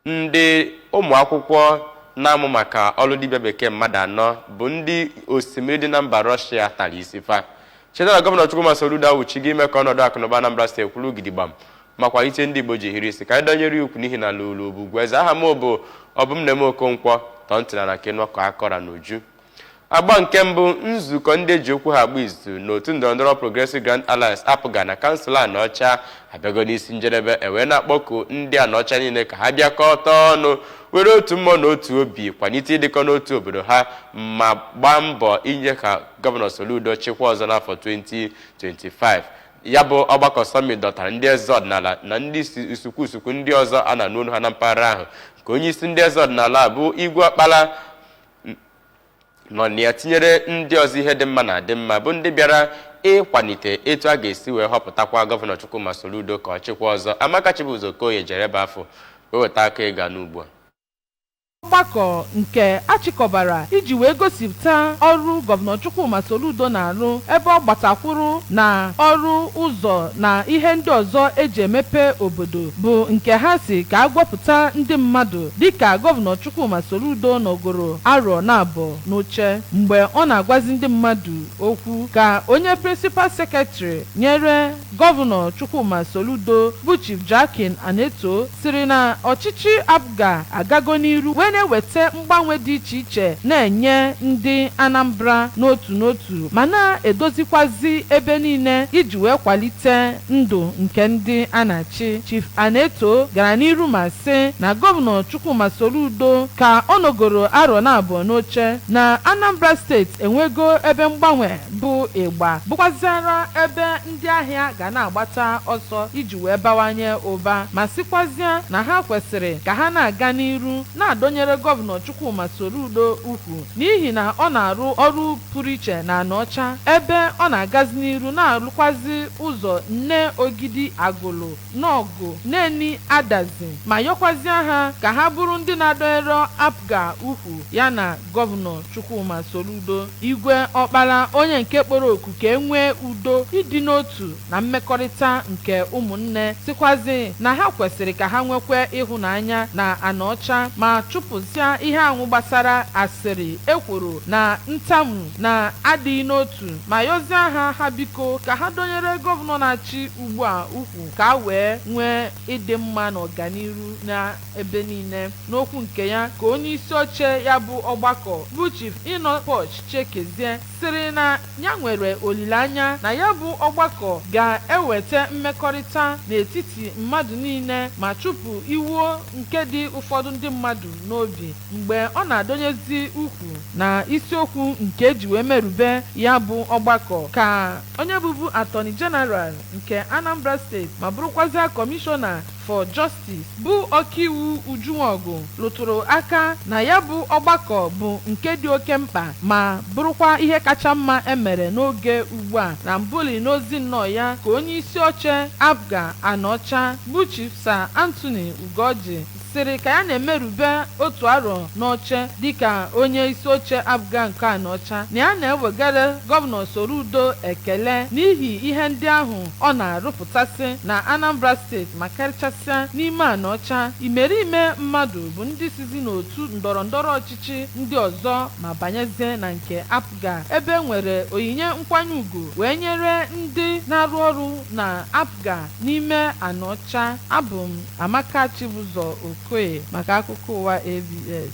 ndị ụmụ akwụkwọ na-amụ maka ọrụ dibịa bekee mmadụ anọ bụ ndị osimiri dị na mba Rọshia tara isi fa. Chetara gọvanọ Chukwuma Soludo awụchigo ime ka ọnọdụ akụnụba Anambra steeti kwụrụ gidigbam ma kwalite ndị Igbo ji hiri isi ka anyị dọnyere ukwu n'ihi na lụrụ bụ ugwu eze. Aha m bụ Obumnem Okonkwo tọọ ntị na kenọkọ akọra n'uju. Agba nke mbụ nzukọ ndị eji okwu ha agba izu n'otu ndọrọndọrọ Progressive Grand Alliance APGA na kansụl Anaocha abịago n'isi njedebe ewee na-akpọku ndị Anaocha niile ka ha bịakọta ọnụ were otu mmụọ na otu obi kwalite ịdịkọ n'otu obodo ha ma gbaa mbọ inye ka gọvanọ Soludo chịkwa ọzọ n'afọ 2025. Ya bụ ọgbakọ summit dọtara ndị eze ọdịnala na ndị usukwuusukwu ndị ọzọ a na-anụ olu ha na mpaghara ahụ ka onye isi ndị eze ọdịnala bụ Igwe Ọkpala nọ na ya tinyere ndị ọzọ ihe dị mma na adị mma bụ ndị bịara ịkwalite etu a ga-esi wee họpụtakwa gọvanọ Chukwuma Soludo ka ọ chịkwa ọzọ. Amaka Chibuzo Okoye jere ebe afọ weweta aka ịga n'ugbu a. Ọgbakọ nke achịkọbara iji wee gosipụta ọrụ gọvanọ Chukwuma Soludo na-arụ ebe ọ gbatakwuru na ọrụ ụzọ na ihe ndị ọzọ eji emepe obodo bụ nke ha si ka agwọpụta ndị mmadụ dịka gọvanọ Chukwuma Soludo nọgoro arọ na-abọ n'oche. Mgbe ọ na-agwazi ndị mmadụ okwu ka onye prịnsịpal sekretrị nyere gọvanọ Chukwuma Soludo bụ Chief Jakin Aneto siri na ọchịchị APGA agago n'iru wee na-eweta mgbanwe dị iche iche na-enye ndị Anambra n'otu n'otu ma na-edozikwazi ebe niile iji wee kwalite ndụ nke ndị a na-achị. Chief Aneto gara n'iru ma sị na gọvanọ Chukwuma Soludo ka ọ nọgoro arọ na-abụọ n'oche na Anambra steeti enwego ebe mgbanwe bụ ịgba bụkwazịara ebe ndị ahịa ga na-agbata ọsọ iji wee bawanye ụba ma sịkwazịa na ha kwesịrị ka ha na-aga n'iru na-adọnyere gọvanọ Chukwuma Soludo ukwu n'ihi na ọ na-arụ ọrụ pụrụ iche na Anaocha ebe ọ na-agazi n'iru na-alụkwazi ụzọ nne Ogidi Agụlụ n'ọgụ Neni Adazi ma yọkwazịa ha ka ha bụrụ ndị na-adọnyere APGA ukwu ya na gọvanọ Chukwuma Soludo. Igwe Ọkpala onye nke kpọrọ oku ka e nwee udo ịdị n'otu na mmekọrịta nke ụmụnne sikwazi na ha kwesịrị ka ha nwekwe ịhụnanya na Anaocha ma chụpụzia ihe anwụ gbasara asịrị ekworo na ntamu na adịghị n'otu ma yọzie ha biko ka ha dọnyere gọvanọ na-achị ugbu a ukwu ka a wee nwee ịdị mma na ọganiru na ebe niile. N'okwu nke ya ka onye isi oche ya bụ ọgbakọ bụ Chief Inopoch Chekezie sịrị na ya nwere olileanya na ya bụ ọgbakọ ga-eweta mmekọrịta n'etiti mmadụ niile ma chụpụ iwu nke dị ụfọdụ ndị mmadụ n'obi mgbe ọ na-adọnyezi ukwu na isiokwu nke eji wee merube ya bụ ọgbakọ ka onye bụbu Attorney General nke Anambra steeti ma bụrụkwazịa Kọmishọna for Justice bụ ọkaiwu Ujunwaọgụ lụtụrụ aka na ya bụ ọgbakọ bụ nke dị oke mkpa ma bụrụkwa ihe kacha mma emere n'oge ugbu a na mbuli n'ozi nnọọ ya ka onye isi oche APGA Anaocha bụ Chief Sir Anthony Ugoji sịrị ka ya na-emerube otu arọ n'oche dịka onye isi oche APGA nke Anaocha na ya na-ewegara gọvanọ Soludo ekele n'ihi ihe ndị ahụ ọ na-arụpụtasị na Anambra steeti ma karịchasịa n'ime Anaocha. Imerime mmadụ bụ ndị sizi n'otu ndọrọndọrọ ọchịchị ndị ọzọ ma banyezie na nke APGA ebe nwere onyinye nkwanye ugwu wee nyere ndị na-arụ ọrụ na APGA n'ime Anaocha. Abụ m Amaka Chibuzo Okoye maka akụkọ ụwa ABS.